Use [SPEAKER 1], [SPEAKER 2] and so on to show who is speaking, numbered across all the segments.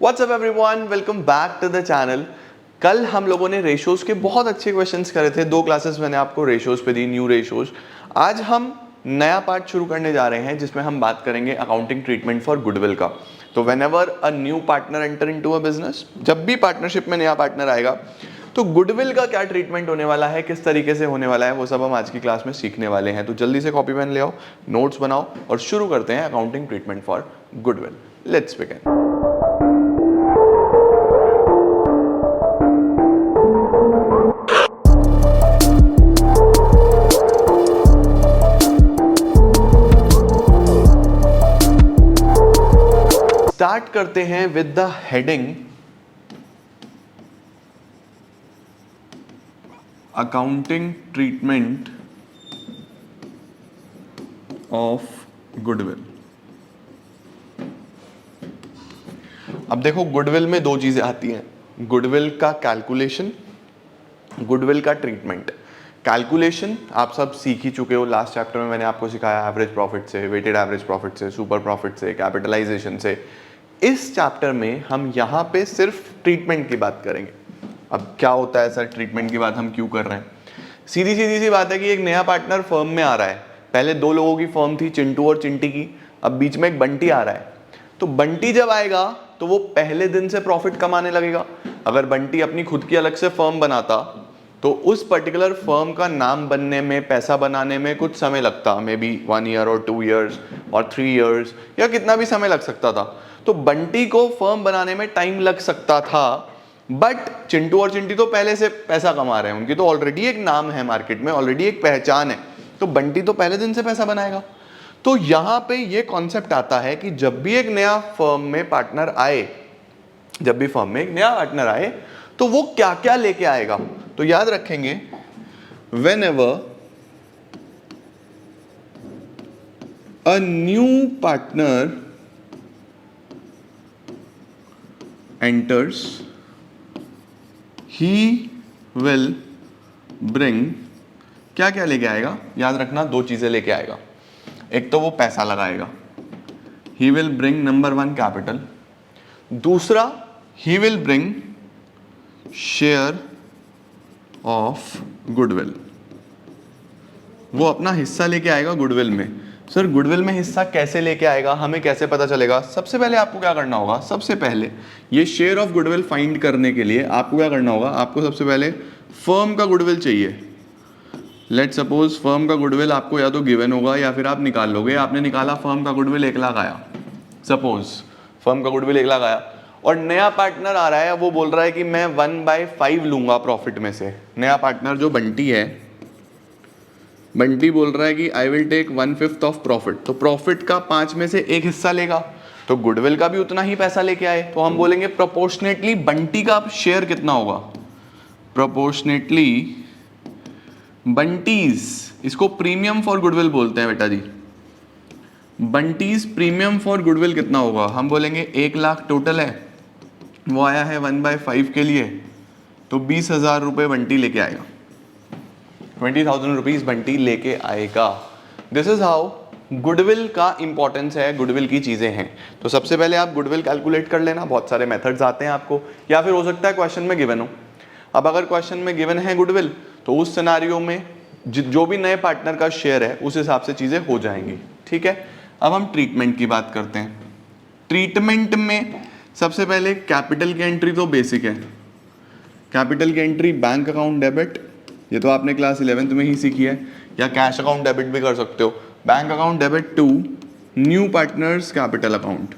[SPEAKER 1] WhatsApp everyone, welcome back to the channel. कल हम लोगों ने रेशोज के बहुत अच्छे क्वेश्चंस करे थे। 2 क्लासेस मैंने आपको रेशोज पे दी, न्यू रेशोज। आज हम नया पार्ट शुरू करने जा रहे हैं जिसमें हम बात करेंगे अकाउंटिंग ट्रीटमेंट फॉर गुडविल का। तो when ever a new partner enter into a business, जब भी पार्टनरशिप में नया पार्टनर आएगा तो गुडविल का क्या ट्रीटमेंट होने वाला है, किस तरीके से होने वाला है, वो सब हम आज की क्लास में सीखने वाले हैं। तो जल्दी से कॉपी पेन ले आओ, नोट्स बनाओ और शुरू करते हैं accounting treatment for goodwill. Let's begin. Start करते हैं with the heading accounting treatment of goodwill. अब देखो, गुडविल में 2 चीजें आती हैं, गुडविल का कैलकुलेशन, गुडविल का ट्रीटमेंट। कैलकुलेशन आप सब सीख ही चुके हो, लास्ट चैप्टर में मैंने आपको सिखाया एवरेज प्रॉफिट से, वेटेड एवरेज प्रॉफिट से, सुपर प्रॉफिट से, कैपिटलाइजेशन से। इस चैप्टर में हम यहाँ पे सिर्फ ट्रीटमेंट की बात करेंगे। अब क्या होता है सर, ट्रीटमेंट की बात हम क्यों कर रहे हैं? सीधी सीधी सी बात है कि एक नया पार्टनर फर्म में आ रहा है। पहले 2 लोगों की फर्म थी, चिंटू और चिंटी की, अब बीच में एक बंटी आ रहा है। तो बंटी जब आएगा तो वो पहले दिन से प्रॉफिट कमाने लगेगा। अगर बंटी अपनी खुद की अलग से फर्म बनाता तो उस पर्टिकुलर फर्म का नाम बनने में, पैसा बनाने में कुछ समय लगता, मे बी 1 ईयर और 2 ईयर्स और 3 ईयर्स, या कितना भी समय लग सकता था। तो बंटी को फर्म बनाने में टाइम लग सकता था, बट चिंटू और चिंटी तो पहले से पैसा कमा रहे हैं, उनकी तो ऑलरेडी एक नाम है मार्केट में, ऑलरेडी एक पहचान है, तो बंटी तो पहले दिन से पैसा बनाएगा। तो यहां पे ये कॉन्सेप्ट आता है कि जब भी एक नया फर्म में पार्टनर आए, जब भी फर्म में एक नया पार्टनर आए तो वो क्या क्या लेके आएगा। तो याद रखेंगे, whenever a new partner enters, he will bring, क्या क्या लेके आएगा, याद रखना 2 चीजें लेके आएगा। एक तो वो पैसा लगाएगा, he will bring number 1 capital, दूसरा he will bring share of goodwill. वो अपना हिस्सा लेके आएगा गुडविल में। सर गुडविल में हिस्सा कैसे लेके आएगा, हमें कैसे पता चलेगा? सबसे पहले आपको क्या करना होगा, सबसे पहले ये शेयर ऑफ गुडविल फाइंड करने के लिए आपको क्या करना होगा, आपको सबसे पहले फर्म का गुडविल चाहिए। लेट सपोज फर्म का गुडविल आपको या तो गिवन होगा या फिर आप निकाल लोगे। आपने निकाला, फर्म का गुडविल 1 लाख आया, सपोज फर्म का गुडविल 1 लाख आया, और नया पार्टनर आ रहा है, वो बोल रहा है कि मैं 1/5 लूंगा प्रॉफिट में से। नया पार्टनर जो बंटी है, बंटी बोल रहा है कि I will take 1/5 of profit. तो प्रॉफिट का 5 में से 1 हिस्सा लेगा, तो गुडविल का भी उतना ही पैसा लेके आए। तो हम बोलेंगे प्रोपोर्शनेटली बंटी का शेयर कितना होगा, प्रोपोर्शनेटली बंटीज, इसको प्रीमियम फॉर गुडविल बोलते हैं बेटा जी, बंटीज प्रीमियम फॉर गुडविल कितना होगा? हम बोलेंगे 1 लाख टोटल है, वो आया है 1/5 के लिए, तो 20,000 रुपये बंटी लेके आएगा, 20,000 रुपीज बंटी लेके आएगा। दिस इज हाउ गुडविल का इंपॉर्टेंस है, गुडविल की चीजें हैं। तो सबसे पहले आप गुडविल कैलकुलेट कर लेना, बहुत सारे मेथड्स आते हैं आपको, या फिर हो सकता है क्वेश्चन में गिवन हो। अब अगर क्वेश्चन में गिवन है गुडविल, तो उस सिनारियो में जो भी नए पार्टनर का शेयर है उस हिसाब से चीजें हो जाएंगी। ठीक है, अब हम ट्रीटमेंट की बात करते हैं। ट्रीटमेंट में सबसे पहले कैपिटल की एंट्री तो बेसिक है। कैपिटल की एंट्री बैंक अकाउंट डेबिट, ये तो आपने क्लास 11th में ही सीखी है, या कैश अकाउंट डेबिट भी कर सकते हो। Bank account debit to new partners capital account,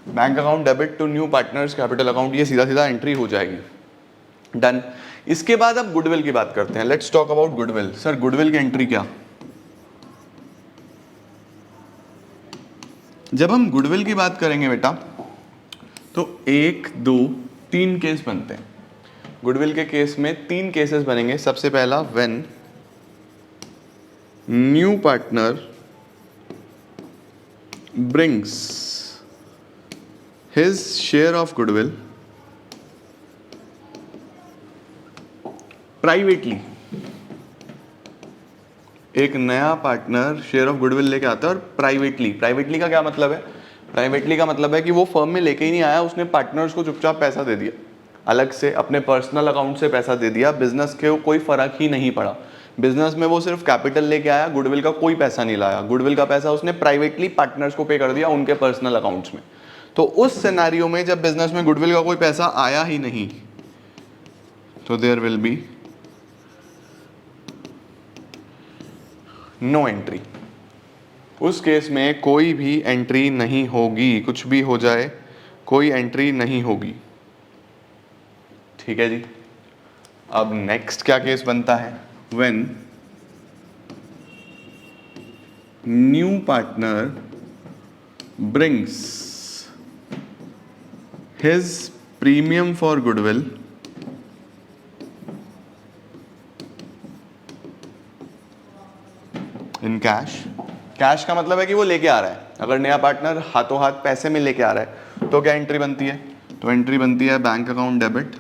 [SPEAKER 1] bank account debit to new partners capital account, ये सीधा सीधा एंट्री हो जाएगी। डन। इसके बाद अब गुडविल की बात करते हैं। Let's talk about goodwill. Sir goodwill की एंट्री क्या? जब हम गुडविल की बात करेंगे बेटा, तो 1, 2, 3 केस बनते हैं। गुडविल के केस में 3 केसेस बनेंगे। सबसे पहला, when new partner brings his share of goodwill privately एक नया पार्टनर शेयर ऑफ गुडविल लेके आता है और प्राइवेटली का क्या मतलब है? प्राइवेटली का मतलब है कि वो फर्म में लेके ही नहीं आया, उसने पार्टनर्स को चुपचाप पैसा दे दिया, अलग से अपने पर्सनल अकाउंट से पैसा दे दिया, बिजनेस के कोई फर्क ही नहीं पड़ा। बिजनेस में वो सिर्फ कैपिटल लेके आया, गुडविल का कोई पैसा नहीं लाया, गुडविल का पैसा उसने प्राइवेटली पार्टनर्स को पे कर दिया उनके पर्सनल अकाउंट्स में। तो उस सिनेरियो में जब बिजनेस में गुडविल का कोई पैसा आया ही नहीं, तो there will be no entry. उस केस में कोई भी एंट्री नहीं होगी, कुछ भी हो जाए कोई एंट्री नहीं होगी। ठीक है जी। अब नेक्स्ट क्या केस बनता है? When new partner brings his premium for goodwill in cash. Cash का मतलब है कि वो लेके आ रहा है। अगर नया पार्टनर हाथों हाथ पैसे में लेके आ रहा है तो क्या एंट्री बनती है? तो एंट्री बनती है बैंक अकाउंट डेबिट।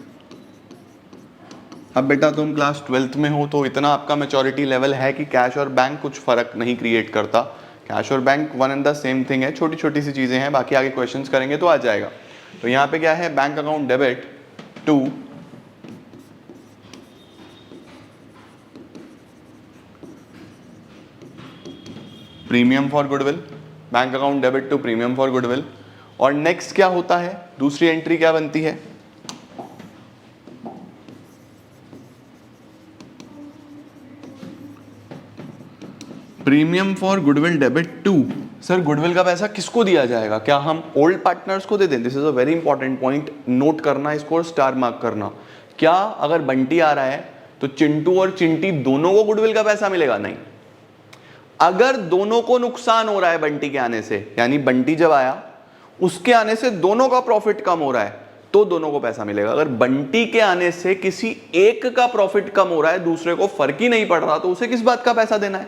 [SPEAKER 1] अब बेटा तुम क्लास 12th में हो तो इतना आपका मैच्योरिटी लेवल है कि कैश और बैंक कुछ फर्क नहीं क्रिएट करता। कैश और bank one and the same thing है, छोटी छोटी सी चीजें हैं, बाकी आगे क्वेश्चंस करेंगे तो आ जाएगा। तो यहाँ पे क्या है? Bank account debit to premium for goodwill, bank account debit to premium for goodwill. और नेक्स्ट क्या होता है? दूसरी एंट्री क्या बनती है? Premium for goodwill debit to. Sir goodwill का पैसा किसको दिया जाएगा? क्या हम ओल्ड पार्टनर्स को दे दें? This is a very important point, note करना इसको और स्टार मार्क करना। क्या अगर बंटी आ रहा है तो चिंटू और चिंटी दोनों को गुडविल का पैसा मिलेगा? नहीं। अगर दोनों को नुकसान हो रहा है बंटी के आने से, यानी बंटी जब आया उसके आने से दोनों का प्रॉफिट कम हो रहा है, तो दोनों को पैसा मिलेगा। अगर बंटी के आने से किसी एक का प्रॉफिट कम हो रहा है, दूसरे को फर्क ही नहीं पड़ रहा, तो उसे किस बात का पैसा देना है?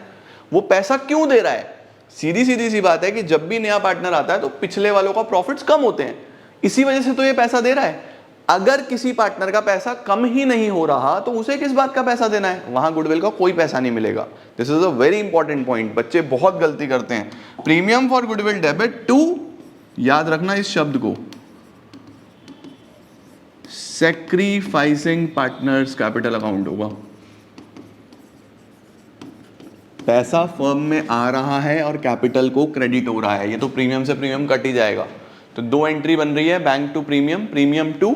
[SPEAKER 1] वो पैसा क्यों दे रहा है? सीधी सीधी सी बात है कि जब भी नया पार्टनर आता है तो पिछले वालों का प्रॉफिट्स कम होते हैं, इसी वजह से तो ये पैसा दे रहा है। अगर किसी पार्टनर का पैसा कम ही नहीं हो रहा तो उसे किस बात का पैसा देना है? वहां गुडविल का कोई पैसा नहीं मिलेगा। This is a very important point, बच्चे बहुत गलती करते हैं। Premium for goodwill debit to, याद रखना इस शब्द को, सैक्रिफाइसिंग पार्टनर्स कैपिटल अकाउंट होगा। पैसा फर्म में आ रहा है और कैपिटल को क्रेडिट हो रहा है, ये तो प्रीमियम से प्रीमियम कट ही जाएगा। तो दो एंट्री बन रही है, bank to premium, premium to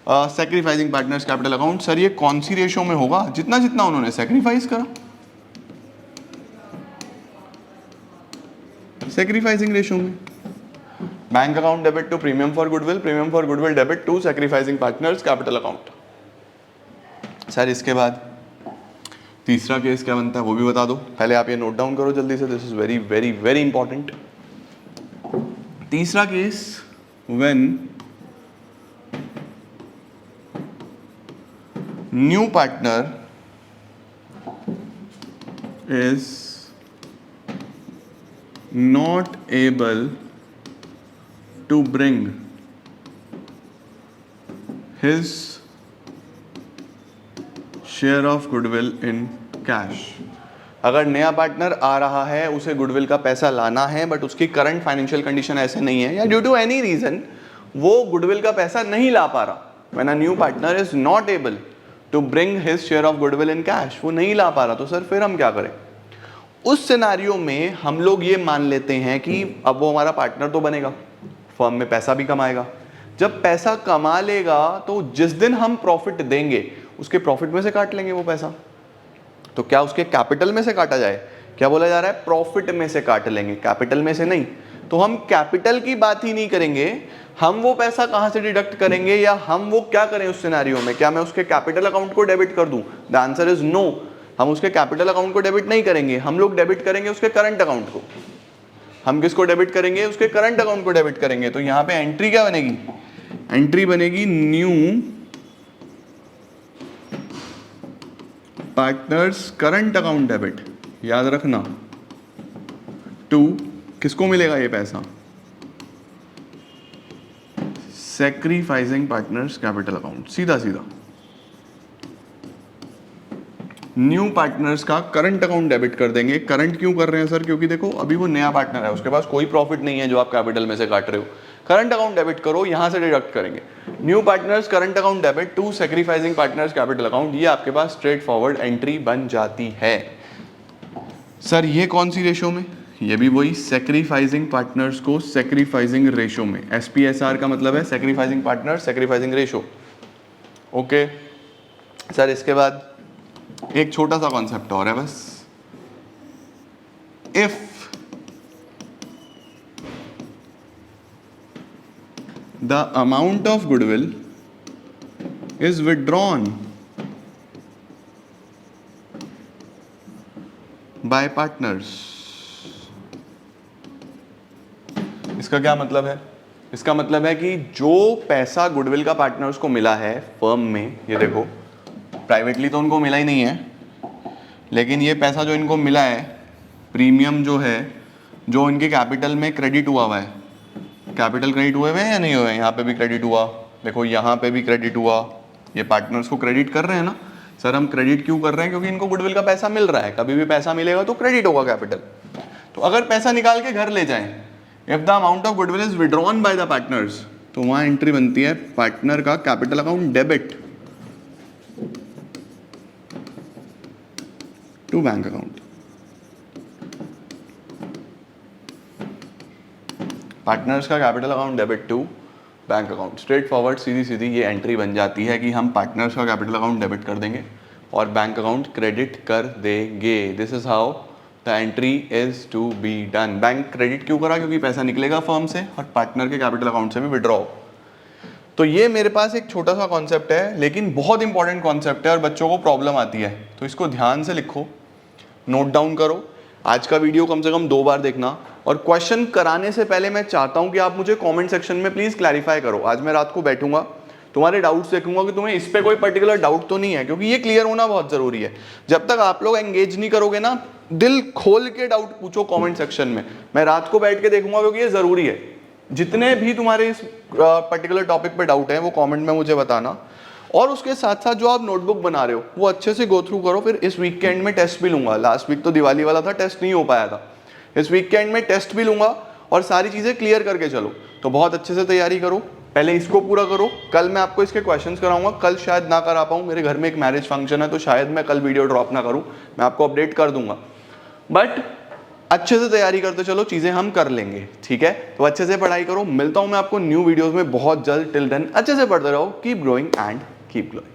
[SPEAKER 1] sacrificing partners capital account. Sir ये कौन सी रेशो में होगा? जितना जितना उन्होंने सैक्रिफाइस करा, सैक्रिफाइसिंग रेशो में। Bank account debit to premium for goodwill, premium for goodwill debit to sacrificing partners capital account. Sir इसके बाद तीसरा केस क्या बनता है वो भी बता दो, पहले आप ये नोट डाउन करो जल्दी से, this is very very very important. तीसरा case, when new partner is not able to bring his share of goodwill in cash। अगर नया पार्टनर आ रहा है, उसे गुडविल का पैसा लाना है, बट उसकी करंट फाइनेंशियल कंडीशन ऐसे नहीं है या ड्यू टू एनी रीजन वो गुडविल का पैसा नहीं ला पा रहा, when a new partner is not able to bring his share of goodwill in cash, वो नहीं ला पा रहा, तो सर फिर हम क्या करें? उस सिनारियो में हम लोग ये मान लेते हैं कि अब वो हमारा पार्टनर तो बनेगा, फर्म में पैसा भी कमाएगा। जब पैसा कमा लेगा तो जिस दिन हम प्रॉफिट देंगे उसके प्रॉफिट में से काट लेंगे वो पैसा। तो क्या उसके कैपिटल में से काटा जाए? क्या बोला जा रहा है? प्रॉफिट में से काट लेंगे, कैपिटल में से नहीं। तो हम कैपिटल की बात ही नहीं करेंगे, हम वो पैसा कहां से डिडक्ट करेंगे या हम वो क्या करें उस सिनेरियो में? क्या मैं उसके कैपिटल अकाउंट को डेबिट कर दूं? The answer is no. हम उसके कैपिटल अकाउंट को डेबिट नहीं करेंगे, हम लोग डेबिट करेंगे उसके करंट अकाउंट को। हम किसको डेबिट करेंगे? उसके करंट अकाउंट को डेबिट करेंगे। तो यहां पे एंट्री क्या बनेगी? एंट्री बनेगी new partners current account debit. याद रखना, टू किसको मिलेगा ये पैसा? Sacrificing partners capital account. सीधा सीधा न्यू पार्टनर्स का करंट अकाउंट डेबिट कर देंगे। करंट क्यों कर रहे हैं सर? क्योंकि देखो अभी वो नया पार्टनर है, उसके पास कोई प्रॉफिट नहीं है जो आप कैपिटल में से काट रहे हो। करंट अकाउंट डेबिट करो, यहां से डिडक्ट करेंगे। New partners current account debit to sacrificing partners capital account, ये आपके पास स्ट्रेट फॉरवर्ड एंट्री बन जाती है। सर ये कौन सी रेशो में? ये भी वही सैक्रिफाइसिंग पार्टनर्स को सैक्रिफाइसिंग रेशो में। SPSR का मतलब है sacrificing partner sacrificing ratio. Okay sir, इसके बाद एक छोटा सा कॉन्सेप्ट और है बस। If the amount of goodwill is withdrawn bye partners, इसका क्या मतलब है? इसका मतलब है कि जो पैसा गुडविल का पार्टनर्स को मिला है फर्म में, ये देखो प्राइवेटली तो उनको मिला ही नहीं है, लेकिन ये पैसा जो इनको मिला है, प्रीमियम जो है, जो इनके कैपिटल में क्रेडिट हुआ है, कैपिटल क्रेडिट हुए हैं या नहीं हुए? यहाँ पे भी क्रेडिट हुआ, देखो यहाँ पे भी क्रेडिट हुआ, ये पार्टनर्स को क्रेडिट कर रहे हैं ना। सर हम क्रेडिट क्यों कर रहे हैं? क्योंकि इनको गुडविल का पैसा मिल रहा है, कभी भी पैसा मिलेगा तो क्रेडिट होगा कैपिटल। तो अगर पैसा निकाल के घर ले जाएं, if the amount of goodwill is withdrawn by the partners, तो वहां एंट्री बनती है पार्टनर का capital account debit to bank account. Partners का capital account debit to bank account, straight forward सीधी सीधी ये एंट्री बन जाती है कि हम पार्टनर्स का कैपिटल अकाउंट डेबिट कर देंगे और बैंक अकाउंट क्रेडिट कर देंगे। This is how the entry is to be done. Bank credit क्यों करा? क्योंकि पैसा निकलेगा फर्म से और पार्टनर के कैपिटल अकाउंट से भी विड्रॉ। तो ये मेरे पास एक छोटा सा कॉन्सेप्ट है, लेकिन बहुत इंपॉर्टेंट कॉन्सेप्ट है और बच्चों को प्रॉब्लम आती है, तो इसको ध्यान से लिखो, नोट डाउन करो। आज का वीडियो कम से कम 2 बार देखना, और क्वेश्चन कराने से पहले मैं चाहता हूं कि आप मुझे कमेंट सेक्शन में प्लीज क्लैरिफाई करो। आज मैं रात को बैठूंगा, तुम्हारे डाउट्स देखूंगा कि तुम्हें इस पे कोई पर्टिकुलर डाउट तो नहीं है, क्योंकि ये क्लियर होना बहुत जरूरी है। जब तक आप लोग एंगेज नहीं करोगे ना, दिल खोल के डाउट पूछो कमेंट सेक्शन में, मैं रात को बैठ के देखूंगा, क्योंकि ये जरूरी है। जितने भी तुम्हारे इस पर्टिकुलर टॉपिक पे डाउट है वो कमेंट में मुझे बताना, और उसके साथ साथ जो आप नोटबुक बना रहे हो वो अच्छे से गो थ्रू करो। फिर इस वीक के एंड में टेस्ट भी लूंगा। लास्ट वीक तो दिवाली वाला था, टेस्ट नहीं हो पाया था। इस वीक के एंड में टेस्ट भी लूंगा और सारी चीजें क्लियर करके चलो। तो बहुत अच्छे से तैयारी करो, पहले इसको पूरा करो। कल मैं आपको इसके क्वेश्चंस कराऊंगा, कल शायद ना करा पाऊँ, मेरे घर में एक मैरिज फंक्शन है, तो शायद मैं कल वीडियो ड्रॉप ना करूँ, मैं आपको अपडेट कर दूंगा। बट अच्छे से तैयारी करते चलो, चीजें हम कर लेंगे, ठीक है? तो अच्छे से पढ़ाई करो। मिलता हूं मैं आपको न्यू वीडियोस में बहुत जल्द। टिल देन अच्छे से पढ़ते रहो, keep growing and keep glowing.